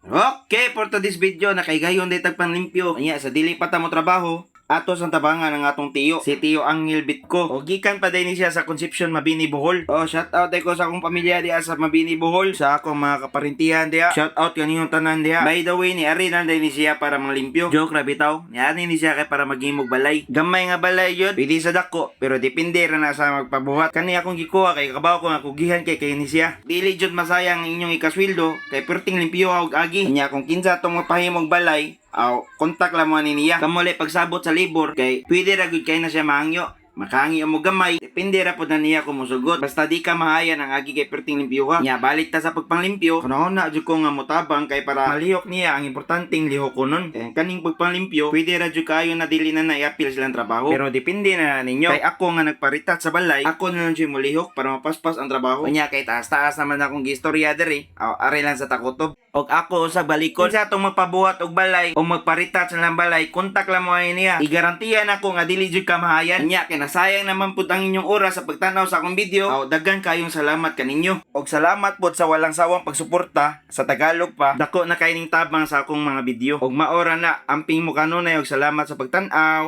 Okay, for today's video, nakaigayon day tagpanlimpyo. Anya, sa dili pa ta mo trabaho, ato sa tabangan ng atong tiyo, si Tiyo Angel Bitko. O gikan pa din siya sa Concepcion, Mabini, Bohol. O shout out ko sa akong pamilya diha sa Mabini, Bohol, sa akong mga kaparintihan diha. Shout out kaniyong tanan diha. By the way, ni ari na din siya para manglimpyo. Joke ra bitaw. Ni ari ni siya kay para maghimog balay. Gamay nga balay yun, pwede sa dako, pero depende ra na sa magpabuhat. Kani akong gikuha kay kabaw ko nga kugihan kay ni siya. Dili jud masayang inyong ikasweldo kay perting limpyo og agi. Nya kung kinsa tong mapahimog balay, kontak lang mo ni niya. Kamuli pagsabot sa libor kay pwede ra gud kay na siya maangyo. Makahangi mo gamay, depende ra po na niya kung musugot. Basta di ka mahayan ang agi kay perting limpyo ha. Nya balik ta sa pagpanglimpyo, kunaon na jud ko nga motabang kay para malihok niya ang importanteng lihok ko nun. Kaning pagpanglimpyo, pwede ra jud kayo na dili na naiapil silang trabaho. Pero depende na ninyo. Kay ako nga nagparitat sa balay, ako na lang siya mulihok para mapaspas ang trabaho. Nya kay taas-taas naman akong gistorya diri. Ari lang sa takotob. Og ako sa balikod sa atong magpabuhat og balay o magparitat sa lang balay, kontak lang mo niya. Igarantiyan ako nga dili jud ka mahayan. Nya kay nasayang naman pud ang inyong oras sa pagtanaw sa akong video. Daghan kayong salamat kaninyo. Og salamat pud sa walang sawang pagsuporta sa Tagalog pa. Dako na kay ning tabang sa akong mga video. Og maora na amping mo kanunay og salamat sa pagtan-aw.